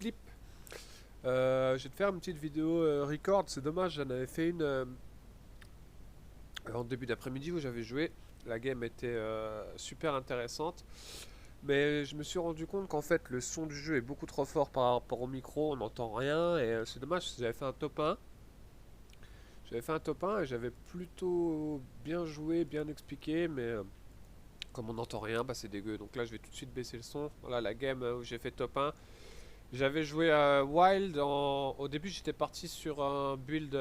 clip. Je vais te faire une petite vidéo record. C'est dommage, j'en avais fait une en début d'après-midi où j'avais joué. La game était super intéressante. Mais je me suis rendu compte qu'en fait le son du jeu est beaucoup trop fort par rapport au micro, on n'entend rien. Et c'est dommage parce que j'avais fait un top 1. J'avais fait un top 1 et j'avais plutôt bien joué, bien expliqué. Mais comme on n'entend rien, bah c'est dégueu. Donc là je vais tout de suite baisser le son. Voilà la game où j'ai fait top 1. J'avais joué à Wild au début j'étais parti sur un build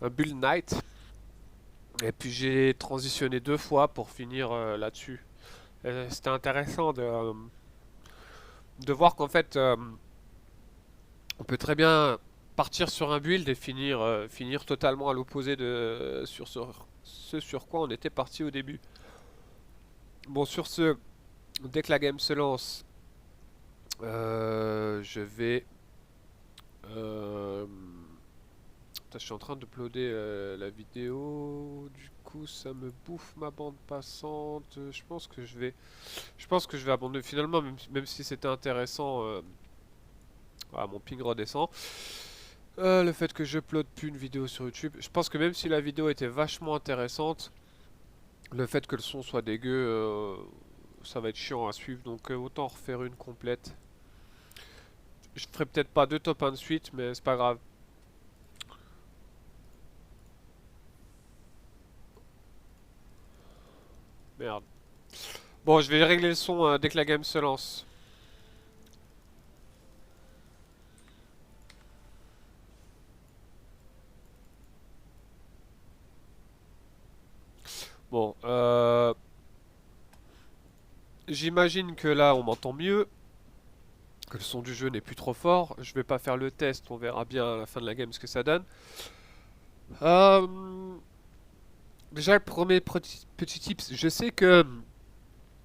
Knight et puis j'ai transitionné deux fois pour finir là-dessus. C'était intéressant de voir qu'en fait on peut très bien partir sur un build et finir totalement à l'opposé de ce sur quoi on était parti au début. Bon sur ce, dès que la game se lance, je vais je suis en train d'uploader la vidéo. Du coup, ça me bouffe ma bande passante. Je pense que je vais abandonner finalement, même si c'était intéressant. Mon ping redescend. Le fait que je upload plus une vidéo sur YouTube. Je pense que même si la vidéo était vachement intéressante, le fait que le son soit dégueu, ça va être chiant à suivre. Donc autant refaire une complète. Je ferai peut-être pas deux top 1 de suite, mais c'est pas grave. Merde. Bon, je vais régler le son dès que la game se lance. Bon, j'imagine que là on m'entend mieux, que le son du jeu n'est plus trop fort. Je vais pas faire le test, on verra bien à la fin de la game ce que ça donne. Euh, Déjà le premier petit tips, je sais que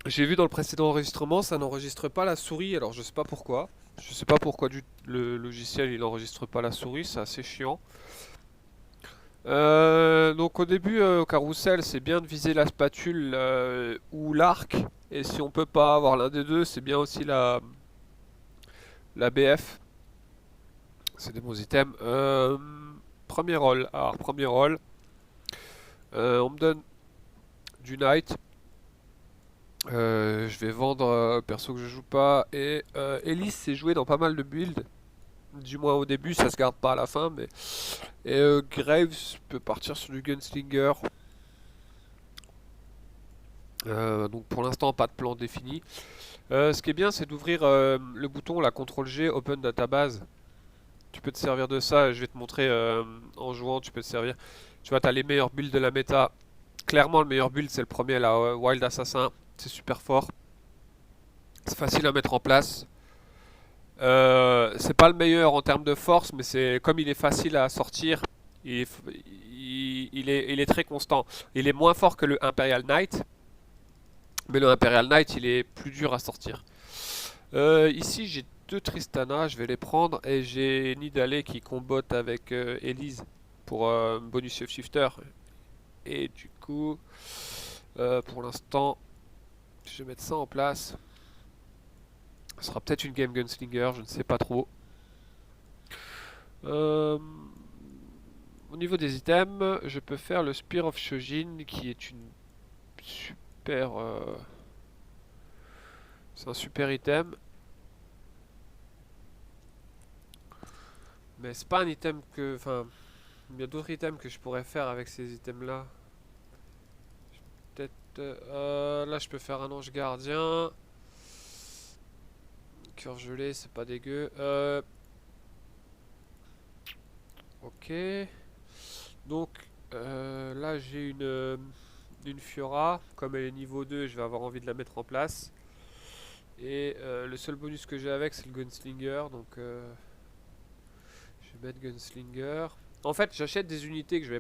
j'ai vu dans le précédent enregistrement, ça n'enregistre pas la souris, alors je sais pas pourquoi. Je sais pas pourquoi le logiciel il enregistre pas la souris, c'est assez chiant. Donc au début, au carrousel, c'est bien de viser la spatule ou l'arc. Et si on peut pas avoir l'un des deux, c'est bien aussi la BF. C'est des bons items. Premier rôle. Alors, premier rôle. On me donne du Knight. Je vais vendre perso que je joue pas. Et Elise, c'est joué dans pas mal de builds. Du moins au début, ça se garde pas à la fin. Mais et Graves peut partir sur du Gunslinger. Donc pour l'instant, pas de plan défini. Ce qui est bien, c'est d'ouvrir le bouton, la CTRL G, Open Database. Tu peux te servir de ça, je vais te montrer en jouant, tu peux te servir. Tu vois, tu as les meilleurs builds de la méta. Clairement, le meilleur build, c'est le premier, la Wild Assassin. C'est super fort. C'est facile à mettre en place. C'est pas le meilleur en termes de force, mais c'est comme il est facile à sortir, il est très constant. Il est moins fort que le Imperial Knight, mais le Imperial Knight, il est plus dur à sortir. Ici, j'ai deux Tristana, je vais les prendre, et j'ai Nidale qui combotte avec Elise pour bonus shifter. Et du coup, pour l'instant, je vais mettre ça en place. Ce sera peut-être une game gunslinger, je ne sais pas trop. Au niveau des items, je peux faire le Spear of Shojin qui est une super... c'est un super item. Mais c'est pas un item que... Enfin, il y a d'autres items que je pourrais faire avec ces items là. Peut-être... là je peux faire un ange gardien. Cœur gelé, c'est pas dégueu. Ok. Donc là j'ai une Fiora. Comme elle est niveau 2, je vais avoir envie de la mettre en place. Et le seul bonus que j'ai avec, c'est le Gunslinger. Donc je vais mettre Gunslinger. En fait, j'achète des unités que je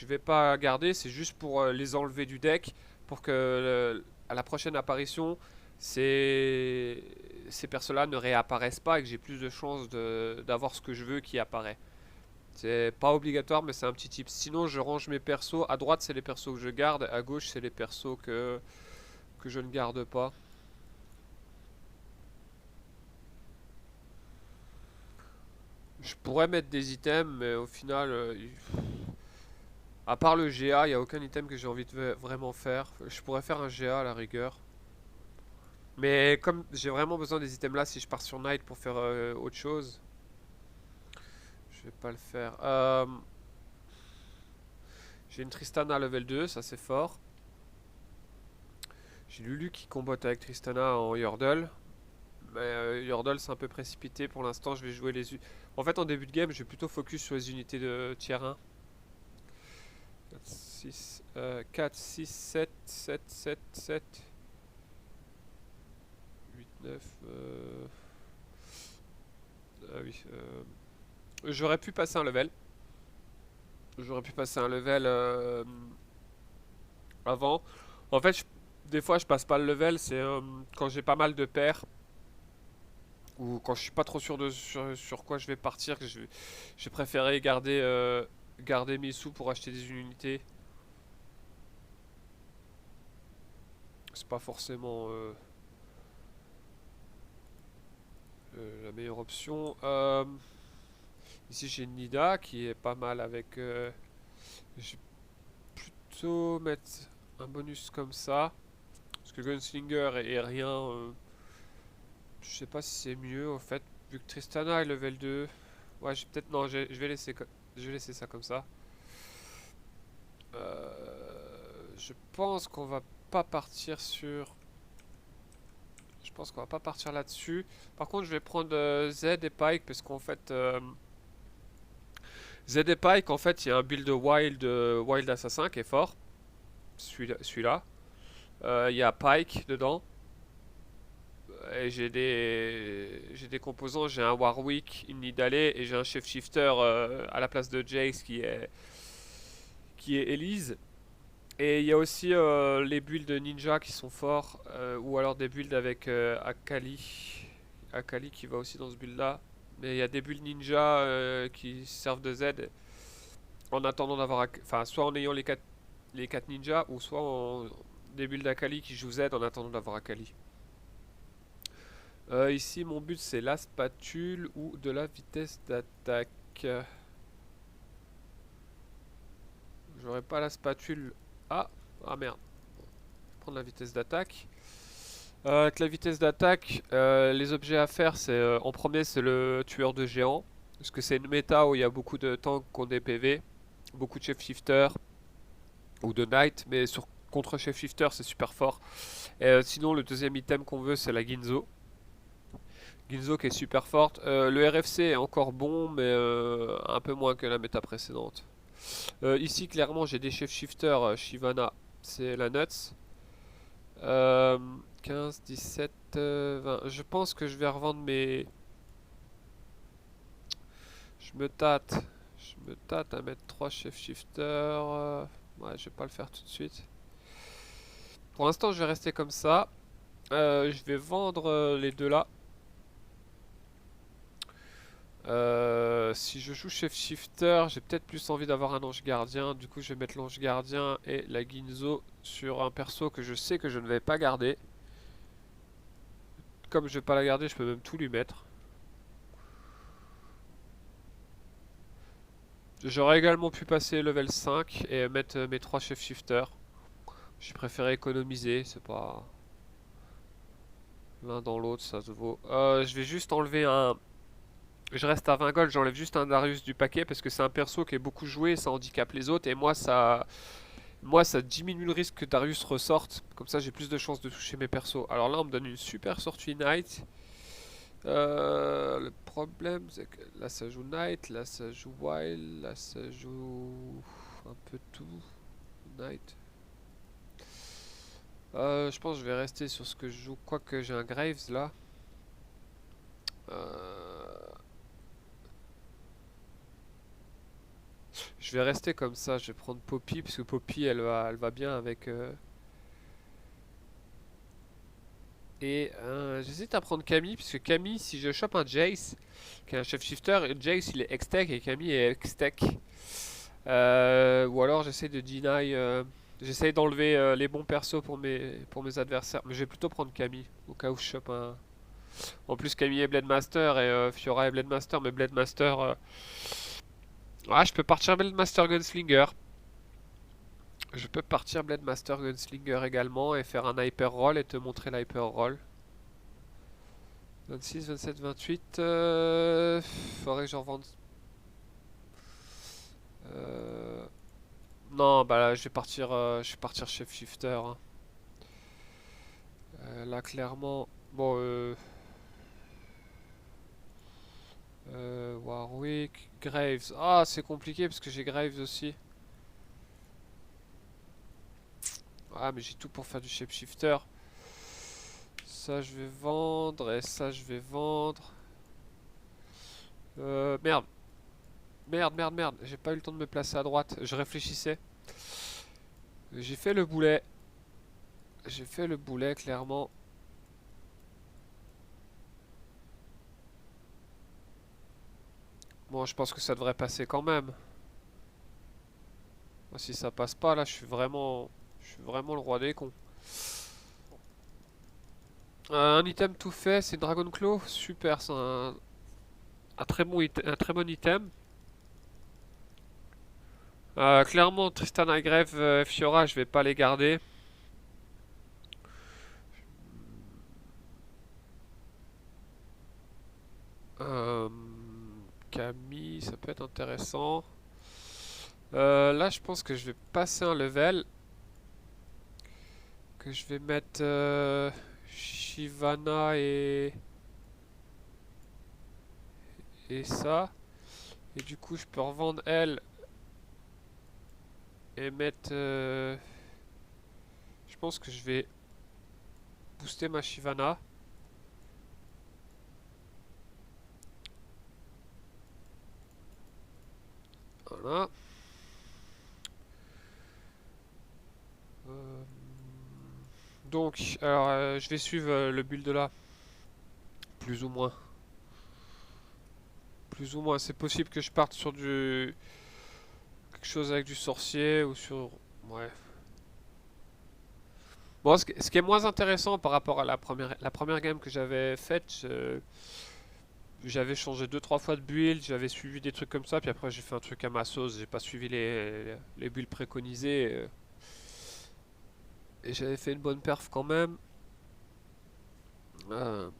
vais pas garder. C'est juste pour les enlever du deck. Pour que à la prochaine apparition, ces persos-là ne réapparaissent pas et que j'ai plus de chances d'avoir ce que je veux qui apparaît. C'est pas obligatoire, mais c'est un petit tip. Sinon, je range mes persos. À droite, c'est les persos que je garde. À gauche, c'est les persos que je ne garde pas. Je pourrais mettre des items, mais au final, à part le GA, il n'y a aucun item que j'ai envie de vraiment faire. Je pourrais faire un GA à la rigueur. Mais comme j'ai vraiment besoin des items là, si je pars sur Night pour faire autre chose, je vais pas le faire. J'ai une Tristana level 2, ça c'est fort. J'ai Lulu qui combotte avec Tristana en Yordle. Mais Yordle c'est un peu précipité pour l'instant, je vais jouer les... En fait en début de game, je vais plutôt focus sur les unités de tier 1. 4, 6, 7, 7, 7, 7, 8, 9... Ah oui, j'aurais pu passer un level. J'aurais pu passer un level avant. En fait, des fois, je passe pas le level. C'est quand j'ai pas mal de paires ou quand je suis pas trop sûr de sur quoi je vais partir. Que j'ai préféré garder mes sous pour acheter des unités. C'est pas forcément la meilleure option. Ici, j'ai Nida qui est pas mal avec. Je vais plutôt mettre un bonus comme ça. Parce que Gunslinger est rien. Je sais pas si c'est mieux en fait. Vu que Tristana est level 2. Ouais, peut-être. Non, je vais laisser, je vais laisser ça comme ça. Je pense qu'on va pas partir sur. Je pense qu'on va pas partir là-dessus. Par contre, je vais prendre Z et Pike parce qu'en fait. Z et Pike, en fait, il y a un build Wild Assassin qui est fort. Celui-là. Il y a Pike dedans. Et j'ai des composants, j'ai un Warwick, une Nidalee et j'ai un Chef Shifter à la place de Jace qui est Elise. Et il y a aussi les builds ninja qui sont forts, ou alors des builds avec Akali. Akali qui va aussi dans ce build là. Mais il y a des builds ninja qui servent de Z en attendant d'avoir. Enfin, soit en ayant les 4 ninjas, ou soit en des builds Akali qui jouent Z en attendant d'avoir Akali. Ici, mon but c'est la spatule ou de la vitesse d'attaque. J'aurais pas la spatule. Ah merde. Prendre la vitesse d'attaque. Avec la vitesse d'attaque, les objets à faire, c'est en premier c'est le tueur de géants. Parce que c'est une méta où il y a beaucoup de tanks qui ont des PV, beaucoup de chef shifter ou de knight, mais contre chef shifter c'est super fort. Et, sinon le deuxième item qu'on veut c'est la Ginzo. Ginzo qui est super forte. Le RFC est encore bon, mais un peu moins que la méta précédente. Ici, clairement, j'ai des chefs shifters. Shyvana, c'est la nuts. 15, 17, 20. Je pense que je vais revendre mes. Je me tâte. Je me tâte à mettre 3 chefs shifters. Ouais, je vais pas le faire tout de suite. Pour l'instant, je vais rester comme ça. Je vais vendre les deux là. Si je joue chef shifter, j'ai peut-être plus envie d'avoir un ange gardien. Du coup, je vais mettre l'ange gardien et la Ginzo sur un perso que je sais que je ne vais pas garder. Comme je vais pas la garder, je peux même tout lui mettre. J'aurais également pu passer level 5 et mettre mes 3 chefs shifters. J'ai préféré économiser, c'est pas l'un dans l'autre, ça se vaut. Je vais juste enlever un. Je reste à 20 gold, j'enlève juste un Darius du paquet parce que c'est un perso qui est beaucoup joué, ça handicape les autres et moi ça diminue le risque que Darius ressorte. Comme ça j'ai plus de chances de toucher mes persos. Alors là on me donne une super sortie Knight. Le problème c'est que là ça joue Knight, là ça joue Wild, là ça joue un peu tout. Knight. Je pense que je vais rester sur ce que je joue, quoique j'ai un Graves là. Je vais rester comme ça, je vais prendre Poppy, parce que Poppy elle va bien avec... Et j'hésite à prendre Camille, puisque Camille, si je chope un Jace, qui est un chef shifter, Jace il est ex-tech et Camille est ex-tech. Ou alors j'essaie de deny... j'essaie d'enlever les bons persos pour mes adversaires. Mais je vais plutôt prendre Camille, au cas où je chope un... En plus Camille est Blade Master et Fiora est Blade Master, mais Blade Master... Ah, je peux partir Blade Master Gunslinger. Je peux partir Blade Master Gunslinger également et faire un hyper roll et te montrer l'hyper roll. 26, 27, 28. Faudrait que j'en revende. Non, bah là, je vais partir chef shifter, hein. Là, clairement. Bon, Warwick, Graves. Ah, c'est compliqué parce que j'ai Graves aussi. Ah, mais j'ai tout pour faire du shapeshifter. Ça, je vais vendre. Et ça, je vais vendre. Merde. Merde, merde, merde. J'ai pas eu le temps de me placer à droite. Je réfléchissais. J'ai fait le boulet. J'ai fait le boulet, clairement. Bon, je pense que ça devrait passer quand même. Si ça passe pas, là, je suis vraiment le roi des cons. Un item tout fait, c'est Dragon Claw. Super, c'est un très bon item. Clairement, Tristan Highgrave, Fiora, je vais pas les garder. Euh, Camille, ça peut être intéressant. Là, je pense que je vais passer un level. Que je vais mettre Shyvana et ça. Et du coup, je peux revendre elle et mettre. Je pense que je vais booster ma Shyvana. Voilà. Euh, Donc, alors, je vais suivre le build là. Plus ou moins. Plus ou moins. C'est possible que je parte sur du... quelque chose avec du sorcier ou sur... Ouais. Bon, ce qui est moins intéressant par rapport à la première game que j'avais faite, j'avais changé deux trois fois de build, j'avais suivi des trucs comme ça, puis après j'ai fait un truc à ma sauce, j'ai pas suivi les builds préconisés, et j'avais fait une bonne perf quand même.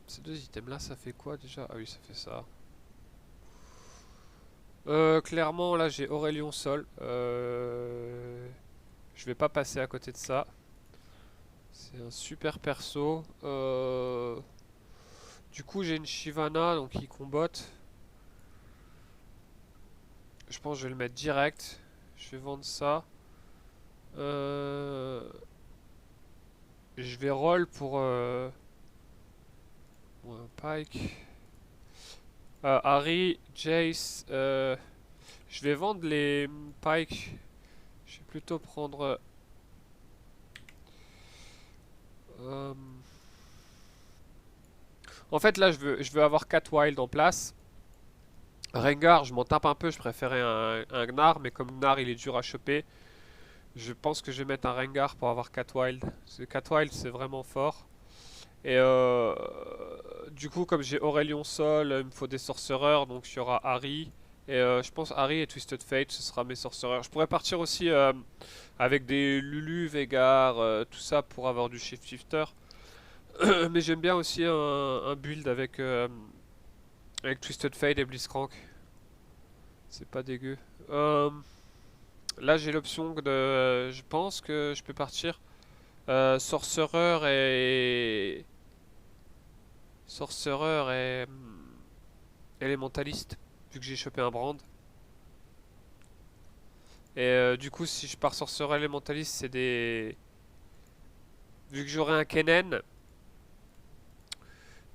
Ces deux items là, ça fait quoi déjà? Ah oui, ça fait ça. Clairement, là j'ai Aurélien Sol. Je vais pas passer à côté de ça. C'est un super perso. Du coup, j'ai une Shyvana donc qui combotte. Je pense que je vais le mettre direct. Je vais vendre ça. Je vais roll pour un Pike. Harry, Jace. Je vais vendre les Pike. Je vais plutôt prendre. Euh, En fait, là, je veux avoir 4 wild en place. Rengar, je m'en tape un peu, je préférais un Gnar, mais comme Gnar il est dur à choper, je pense que je vais mettre un Rengar pour avoir 4 wild. Parce que 4 wild c'est vraiment fort. Et du coup, comme j'ai Aurélien Sol, il me faut des sorcereurs, donc il y aura Harry. Et je pense Harry et Twisted Fate, ce sera mes sorcereurs. Je pourrais partir aussi avec des Lulu, Vegar, tout ça pour avoir du Shift Shifter. Mais j'aime bien aussi un build avec Twisted Fate et Blitzcrank. C'est pas dégueu. Là j'ai l'option de... Je pense que je peux partir Sorcereur et... Sorcereur et... Élémentaliste. Vu que j'ai chopé un brand. Et du coup si je pars Sorcereur élémentaliste c'est des... Vu que j'aurai un Kennen...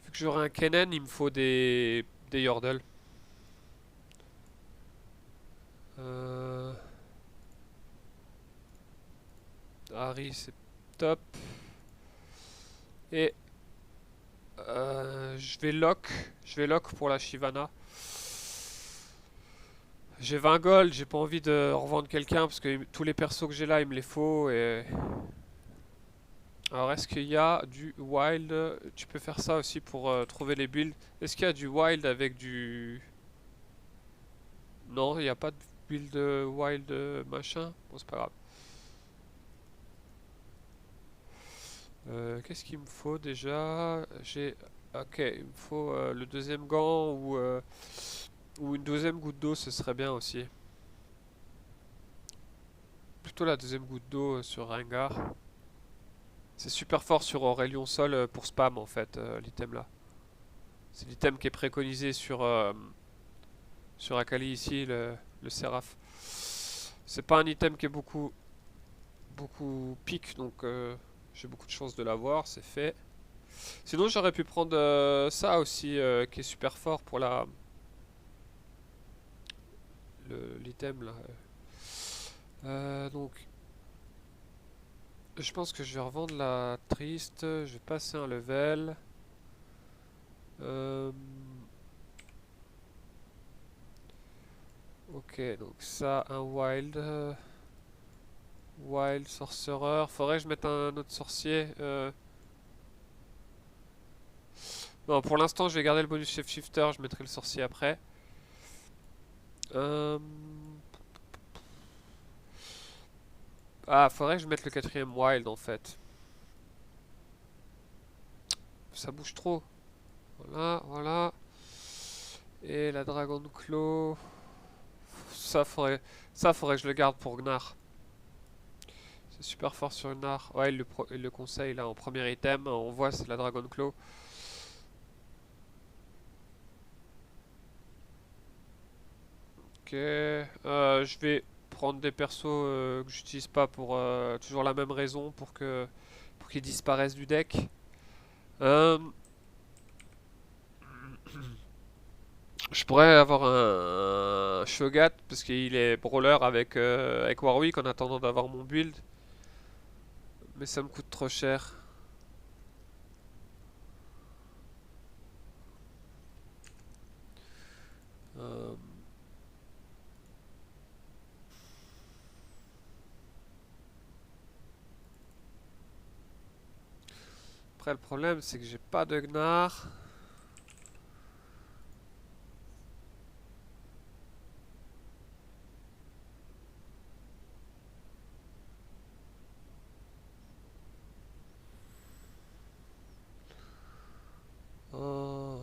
Vu que j'aurai un Kennen il me faut des Yordle. Euh... Harry c'est top. Et je vais lock pour la Shyvana. J'ai 20 gold, j'ai pas envie de revendre quelqu'un parce que tous les persos que j'ai là il me les faut et Alors, est-ce qu'il y a du wild? Tu peux faire ça aussi pour trouver les builds. Est-ce qu'il y a du wild avec du... Non, il n'y a pas de build wild machin. Bon, c'est pas grave. Qu'est-ce qu'il me faut déjà? J'ai... Ok, il me faut le deuxième gant ou une deuxième goutte d'eau, ce serait bien aussi. Plutôt la deuxième goutte d'eau sur Rengar. C'est super fort sur Aurelion Sol pour spam en fait, l'item là. C'est l'item qui est préconisé sur Akali ici, le Séraph. C'est pas un item qui est beaucoup pique, donc j'ai beaucoup de chances de l'avoir, c'est fait. Sinon j'aurais pu prendre ça aussi, qui est super fort pour l'item là. Donc je pense que je vais revendre la triste, je vais passer un level. Euh, ok, donc ça, un wild. Wild sorcerer. Faudrait que je mette un autre sorcier. Non, pour l'instant, je vais garder le bonus chef shifter. Je mettrai le sorcier après. Euh, Ah, faudrait que je mette le quatrième wild en fait. Ça bouge trop. Voilà, voilà. Et la Dragon Claw. Ça faudrait que je le garde pour Gnar. C'est super fort sur Gnar. Ouais, il le conseille là en premier item. On voit, c'est la Dragon Claw. Ok. Je vais prendre des persos que j'utilise pas pour toujours la même raison pour qu'ils disparaissent du deck. Euh, je pourrais avoir un Shogat parce qu'il est brawler avec Warwick en attendant d'avoir mon build, mais ça me coûte trop cher. Euh, Après le problème c'est que j'ai pas de Gnar. Oh.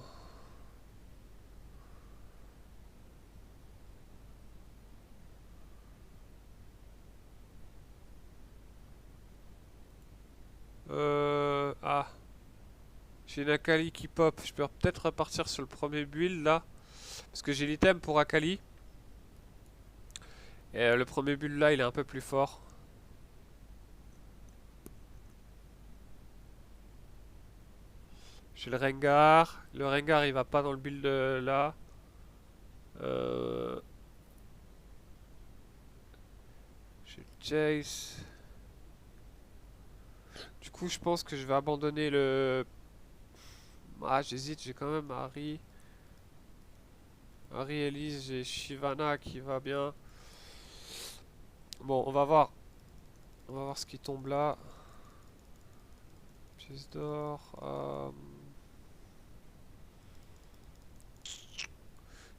Ah, j'ai une Akali qui pop. Je peux peut-être repartir sur le premier build là. Parce que j'ai l'item pour Akali. Et le premier build là il est un peu plus fort. J'ai le Rengar. Le Rengar il va pas dans le build là. Euh, j'ai le Chase. Du coup je pense que je vais abandonner le... Ah j'hésite, j'ai quand même Harry. Harry Elise, j'ai Shyvana qui va bien. Bon on va voir. On va voir ce qui tombe là. Pièce d'or.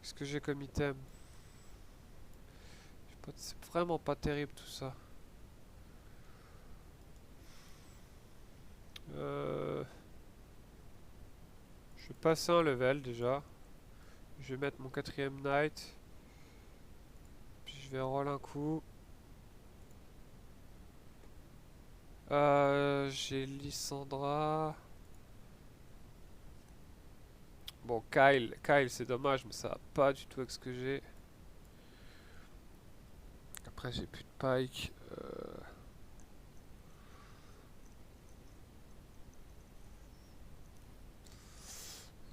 Qu'est-ce que j'ai comme item? C'est vraiment pas terrible tout ça. Euh, je vais passer un level déjà. Je vais mettre mon quatrième knight. Puis je vais roll un coup. J'ai Lissandra. Bon, Kyle c'est dommage, mais ça va pas du tout avec ce que j'ai. Après, j'ai plus de Pike.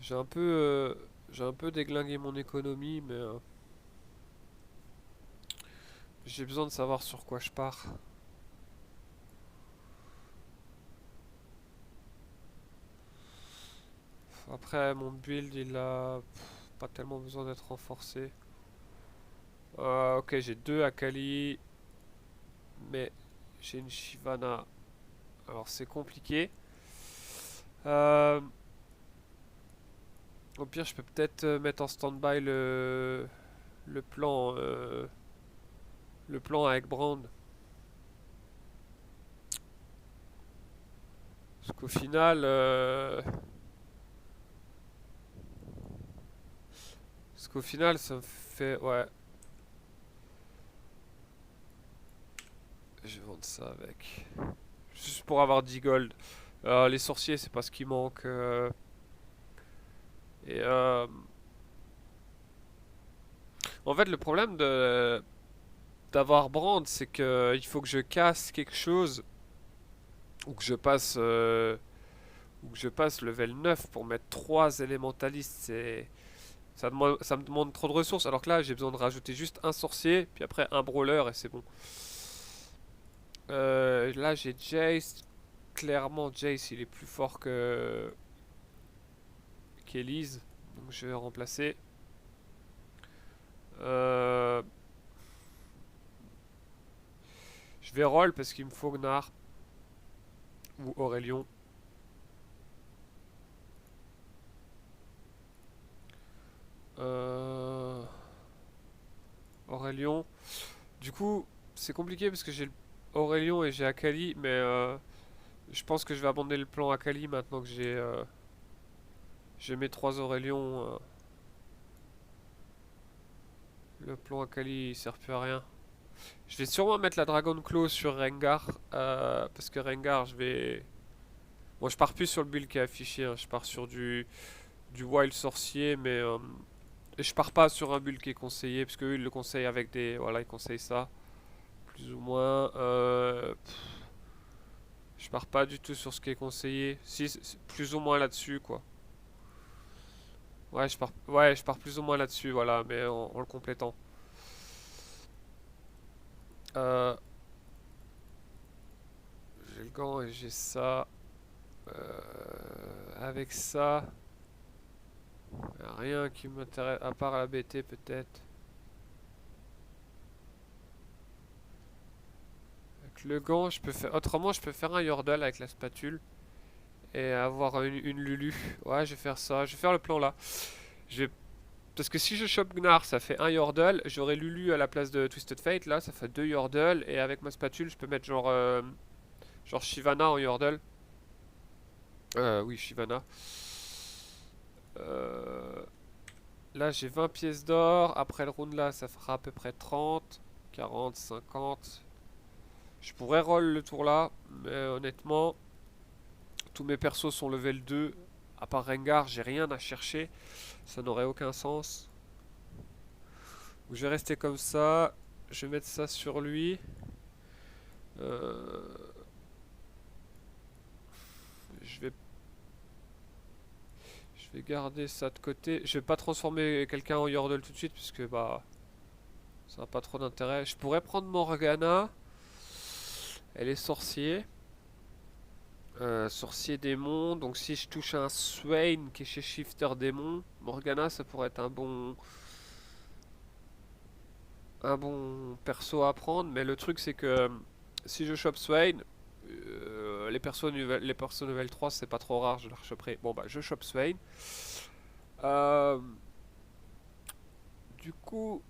J'ai un peu, j'ai un peu déglingué mon économie, mais j'ai besoin de savoir sur quoi je pars. Après, mon build, il a pas tellement besoin d'être renforcé. Ok, j'ai deux Akali, mais j'ai une Shyvana. Alors c'est compliqué. Euh, Au pire, je peux peut-être mettre en stand-by le plan, le plan avec Brand. Parce qu'au final, ça me fait, ouais, je vais vendre ça avec, juste pour avoir 10 gold. Les sorciers, c'est pas ce qui manque. Et en fait, le problème de d'avoir Brand, c'est que il faut que je casse quelque chose ou que je passe level 9 pour mettre 3 élémentalistes. Ça me demande trop de ressources. Alors que là, j'ai besoin de rajouter juste un sorcier, puis après un brawler et c'est bon. Là, j'ai Jace. Clairement, Jace, il est plus fort que qu'Elise. Donc je vais remplacer. Euh, je vais roll parce qu'il me faut Gnar ou Aurelion. Euh, Aurelion. Du coup, c'est compliqué parce que j'ai Aurelion et j'ai Akali, mais je pense que je vais abandonner le plan Akali maintenant que j'ai mes 3 Aurelions. Le plan Akali il sert plus à rien. Je vais sûrement mettre la Dragon Claw sur Rengar. Parce que Rengar, je vais. Bon, je pars plus sur le build qui est affiché. Hein, je pars sur du Wild Sorcier, mais. Et je pars pas sur un build qui est conseillé. Parce qu'eux, ils le conseillent avec des. Voilà, ils conseillent ça. Plus ou moins. Je pars pas du tout sur ce qui est conseillé. Si, c'est plus ou moins là-dessus, quoi. Ouais, je pars plus ou moins là-dessus, voilà, mais en le complétant. Euh, j'ai le gant et j'ai ça. Avec ça, y a rien qui m'intéresse, à part la BT peut-être. Avec le gant, je peux faire. Autrement, je peux faire un Yordle avec la spatule et avoir une Lulu. Ouais, je vais faire ça. Je vais faire le plan là. Je vais- Parce que si je chope Gnar, ça fait un Yordle. J'aurai Lulu à la place de Twisted Fate. Là, ça fait 2 Yordle. Et avec ma spatule, je peux mettre genre Shyvana en Yordle. Oui, Shyvana. Euh, Là, j'ai 20 pièces d'or. Après le round là, ça fera à peu près 30, 40, 50. Je pourrais roll le tour là, mais honnêtement, tous mes persos sont level 2. À part Rengar, j'ai rien à chercher. Ça n'aurait aucun sens. Donc, je vais rester comme ça. Je vais mettre ça sur lui. Euh, je vais, je vais garder ça de côté. Je vais pas transformer quelqu'un en Yordle tout de suite, puisque bah, ça n'a pas trop d'intérêt. Je pourrais prendre Morgana. Elle est sorcier. Sorcier démon, donc si je touche un Swain qui est chez Shifter démon, Morgana ça pourrait être un bon perso à prendre, mais le truc c'est que si je chope Swain, les persos level 3 c'est pas trop rare, je les rechoperai. Bon bah je chope Swain. Euh, du coup,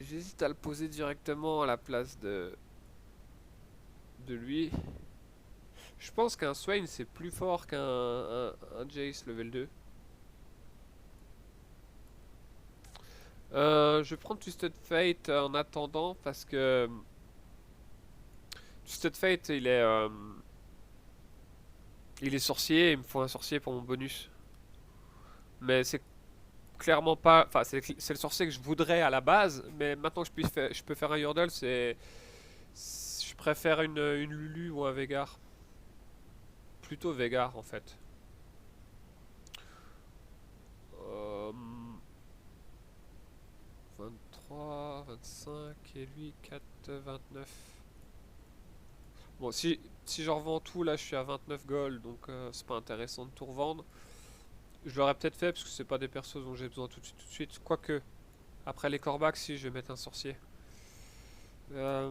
j'hésite à le poser directement à la place de lui. Je pense qu'un Swain c'est plus fort qu'un Jace level 2. Je vais prendre Twisted Fate en attendant parce que Twisted Fate il est sorcier et il me faut un sorcier pour mon bonus. Mais c'est clairement pas, enfin c'est le sorcier que je voudrais à la base, mais maintenant que je peux faire un Yordle, je préfère une Lulu ou un Veigar. Plutôt Veigar en fait. Euh, 23, 25 et lui 4, 29. Bon, si je revends tout, là je suis à 29 gold, donc c'est pas intéressant de tout revendre. Je l'aurais peut-être fait parce que c'est pas des persos dont j'ai besoin tout de suite. Quoique, après les Corbacs, si je vais mettre un sorcier. Euh,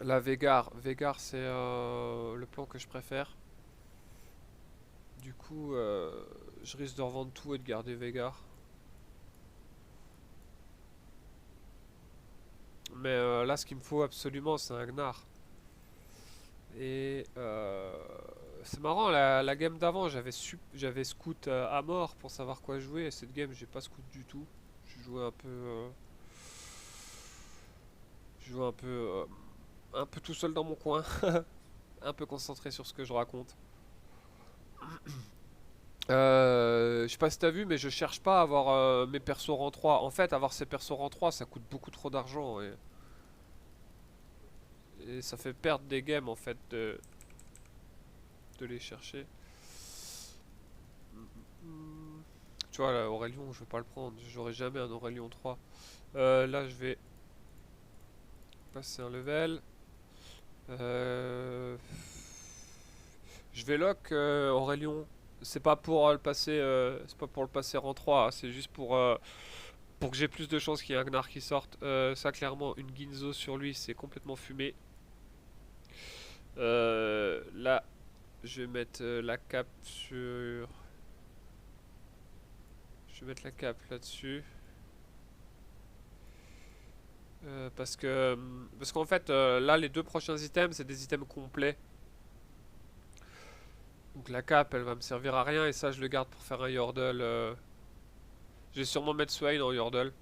La Végar. Végar, c'est le plan que je préfère. Du coup, je risque de revendre tout et de garder Végar. Mais là, ce qu'il me faut absolument, c'est un Gnar. Et c'est marrant, la game d'avant, j'avais scout à mort pour savoir quoi jouer. Et cette game, j'ai pas scout du tout. Je jouais un peu, je jouais un peu tout seul dans mon coin, un peu concentré sur ce que je raconte. Je sais pas si t'as vu, mais je cherche pas à avoir mes persos rang 3. En fait, avoir ces persos rang 3, ça coûte beaucoup trop d'argent et ça fait perdre des games en fait de les chercher. Tu vois, là, Aurelion, je vais pas le prendre. J'aurai jamais un Aurelion 3. Là, je vais passer un level. Euh, je vais lock Aurelion. C'est pas pour le passer, c'est pas pour le passer rang 3. Hein, c'est juste pour que j'ai plus de chances qu'il y ait un Gnar qui sorte. Ça, clairement, une Ginzo sur lui, c'est complètement fumé. Là, je vais mettre la cape sur. Je vais mettre la cape là-dessus. Parce qu'en fait, là, les deux prochains items, c'est des items complets. Donc la cape, elle va me servir à rien et ça, je le garde pour faire un Yordle. Je vais sûrement mettre Swain en Yordle.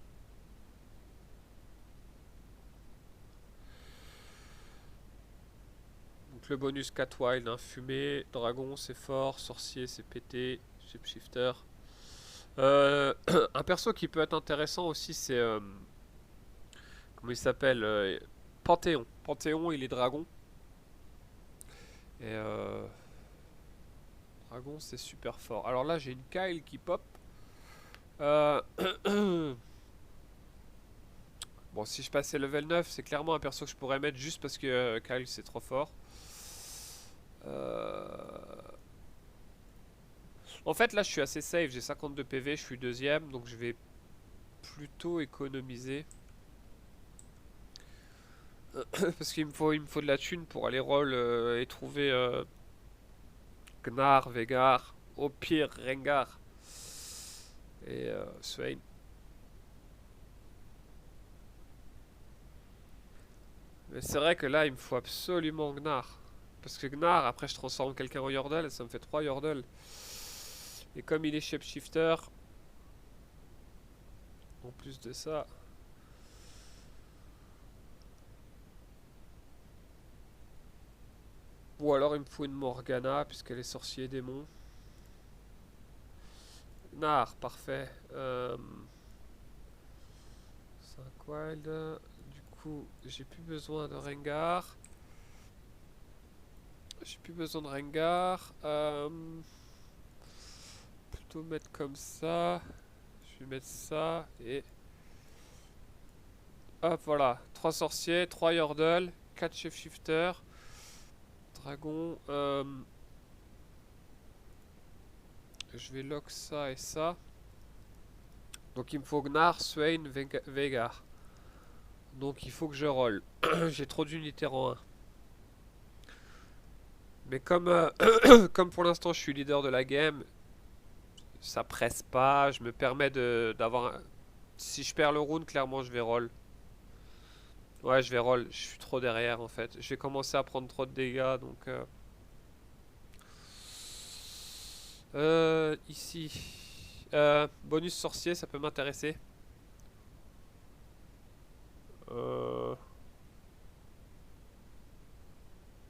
Donc le bonus 4 wild, hein, fumée, dragon c'est fort, sorcier c'est pété, shapeshifter. Un perso qui peut être intéressant aussi, c'est comment il s'appelle, Panthéon. Panthéon, il est dragon. Et dragon, c'est super fort. Alors là, j'ai une Kyle qui pop. Euh, bon, si je passais level 9, c'est clairement un perso que je pourrais mettre juste parce que Kyle, c'est trop fort. En fait, là, je suis assez safe. J'ai 52 PV, je suis deuxième. Donc, je vais plutôt économiser. Parce il me faut de la thune pour aller roll et trouver Gnar, Vegar, au pire Rengar et Swain. Mais c'est vrai que là il me faut absolument Gnar. Parce que Gnar, après je transforme quelqu'un en Yordle et ça me fait 3 Yordle. Et comme il est Shapeshifter, en plus de ça. Ou alors il me faut une Morgana puisqu'elle est sorcier démon. Gnar, parfait. 5 wild. Du coup, j'ai plus besoin de Rengar. J'ai plus besoin de Rengar. Plutôt mettre comme ça. Je vais mettre ça et. Hop, voilà. 3 sorciers, 3 Yordle, 4 Shapeshifter, Dragon. Je vais lock ça et ça. Donc il me faut Gnar, Swain, Vegar. Donc il faut que je roll. J'ai trop d'unités rang 1. Mais comme, comme pour l'instant je suis leader de la game, ça presse pas. Je me permets d'avoir. Si je perds le round, clairement je vais roll. Ouais, je vais roll. Je suis trop derrière en fait. Je vais commencer à prendre trop de dégâts donc. Ici. Bonus sorcier, ça peut m'intéresser. Euh,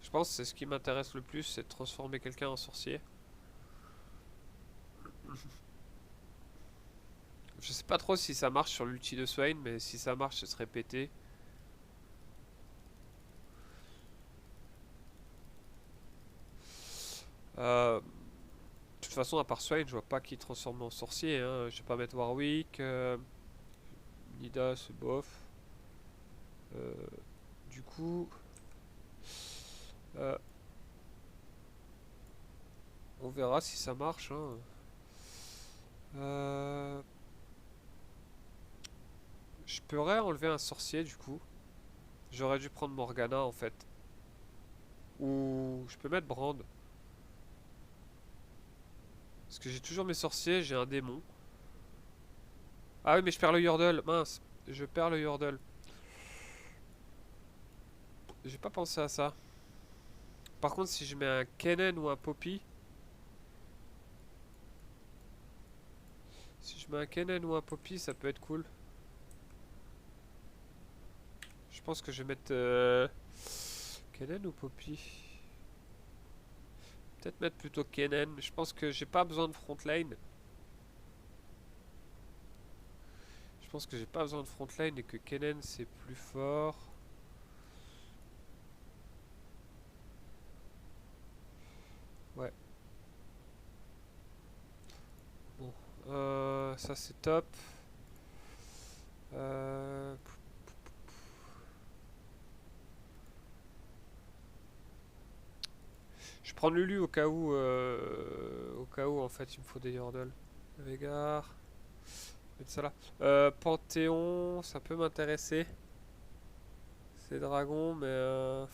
je pense que c'est ce qui m'intéresse le plus, c'est de transformer quelqu'un en sorcier. Je sais pas trop si ça marche sur l'ulti de Swain, mais si ça marche, ce serait pété. De toute façon, à part Swain, je vois pas qui transforme en sorcier. Hein. Je vais pas mettre Warwick. Nida, c'est bof. Euh, du coup, euh, on verra si ça marche. Hein. Je pourrais enlever un sorcier du coup. J'aurais dû prendre Morgana en fait. Ou je peux mettre Brand. Parce que j'ai toujours mes sorciers, j'ai un démon. Ah oui, mais je perds le Yordle. Mince, je perds le Yordle. J'ai pas pensé à ça. Par contre, si je mets un Kennen ou un Poppy. Si je mets un Kennen ou un Poppy, ça peut être cool. Je pense que je vais mettre Kennen ou Poppy. Peut-être mettre plutôt Kennen. Je pense que j'ai pas besoin de frontline. Je pense que j'ai pas besoin de frontline et que Kennen c'est plus fort. Ouais. Bon. Ça c'est top. Euh, Je prends Lulu au cas où en fait il me faut des Yordles. Veigar, mettre ça là. Panthéon, ça peut m'intéresser. C'est dragon, mais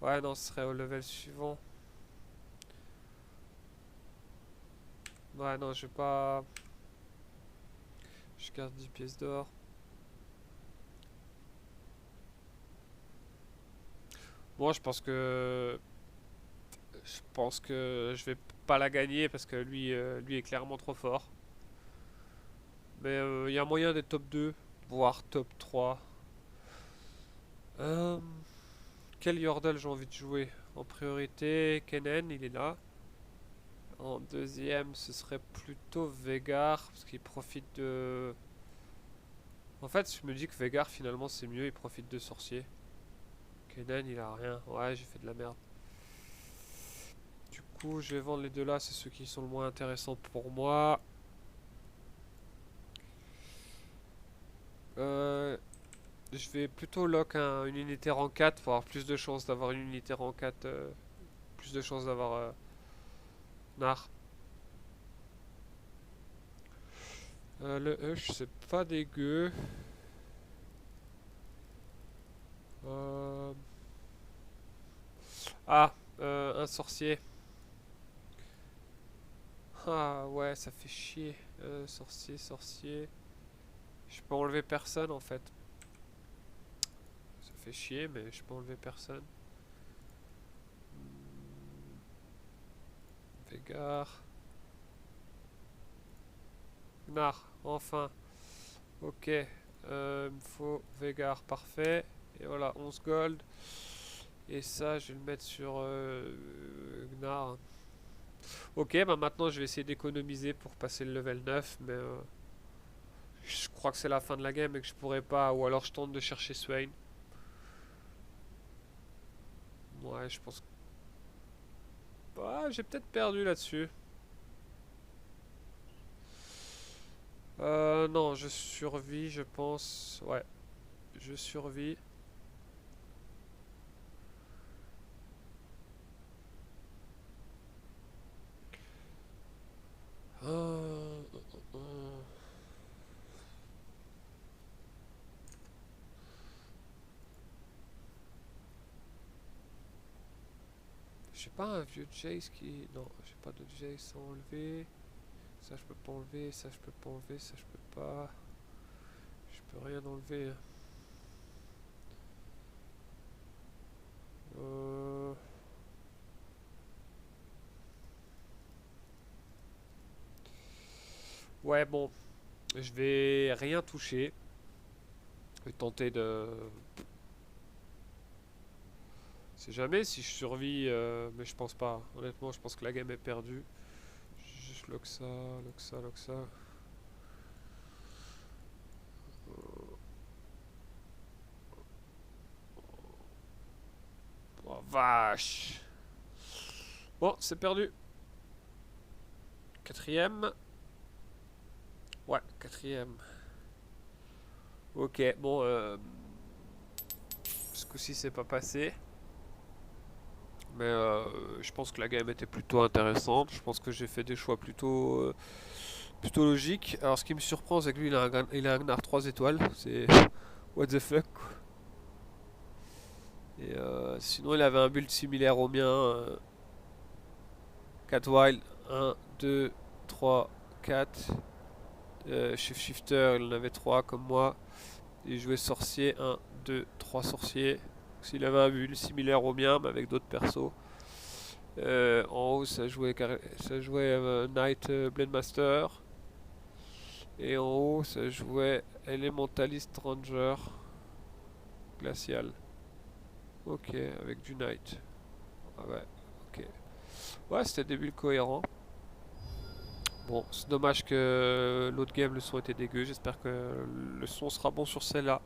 ouais non, ce serait au level suivant. Ouais non, je vais pas. Je garde 10 pièces d'or. Bon, je pense que je vais pas la gagner parce que lui est clairement trop fort. Mais il y a moyen d'être top 2, voire top 3. Euh, Quel Yordle j'ai envie de jouer? En priorité, Kennen, il est là. En deuxième, ce serait plutôt Veigar, parce qu'il profite de... En fait, je me dis que Veigar, finalement, c'est mieux, il profite de sorcier. Kennen, il a rien. Ouais, j'ai fait de la merde. Du coup, je vais vendre les deux là, c'est ceux qui sont le moins intéressants pour moi. Euh, je vais plutôt lock une unité rang 4 pour avoir plus de chances d'avoir une unité rang 4. Plus de chances d'avoir Nar. Le Hush, c'est pas dégueu. Euh, Ah, un sorcier. Ah ouais, ça fait chier. Sorcier, sorcier. Je peux enlever personne en fait. Ça fait chier, mais je peux enlever personne. Veigar. Gnar, enfin. Ok. Il me faut Veigar, parfait. Et voilà, 11 gold. Et ça, je vais le mettre sur Gnar. Ok, bah maintenant je vais essayer d'économiser pour passer le level 9, mais je crois que c'est la fin de la game et que je pourrais pas, ou alors je tente de chercher Swain. Ouais, je pense que... Ah, j'ai peut-être perdu là-dessus. Non, je survis, je pense. Ouais, je survis. Euh, euh, euh. J'ai pas un vieux Jace qui... Non, j'ai pas de Jace à enlever. Ça, je peux pas enlever. Ça, je peux pas enlever. Ça, je peux pas. Je peux rien enlever. Euh... Ouais, bon. Je vais rien toucher. Je vais tenter de... C'est jamais si je survis, mais je pense pas. Honnêtement, je pense que la game est perdue. Juste lock ça, lock ça, lock ça. Oh vache. Bon, c'est perdu. Quatrième. Ouais, quatrième. Ok, bon, ce coup-ci c'est pas passé. Mais je pense que la game était plutôt intéressante. Je pense que j'ai fait des choix plutôt logiques. Alors ce qui me surprend, c'est que lui il a un Gnar 3 étoiles. C'est what the fuck. Et sinon, il avait un build similaire au mien. 4 wild, 1, 2, 3, 4. Shift Shifter, il en avait 3 comme moi. Il jouait sorcier, 1, 2, 3 sorciers. S'il avait un build similaire au mien, mais avec d'autres persos. En haut, ça jouait Knight Blade Master. Et en haut, ça jouait Elementalist Ranger Glacial. Ok, avec du Knight. Ah ouais, ok. Ouais, c'était des builds cohérents. Bon, c'est dommage que l'autre game le son était dégueu. J'espère que le son sera bon sur celle-là.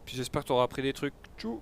Puis j'espère que tu auras appris des trucs. Tchou!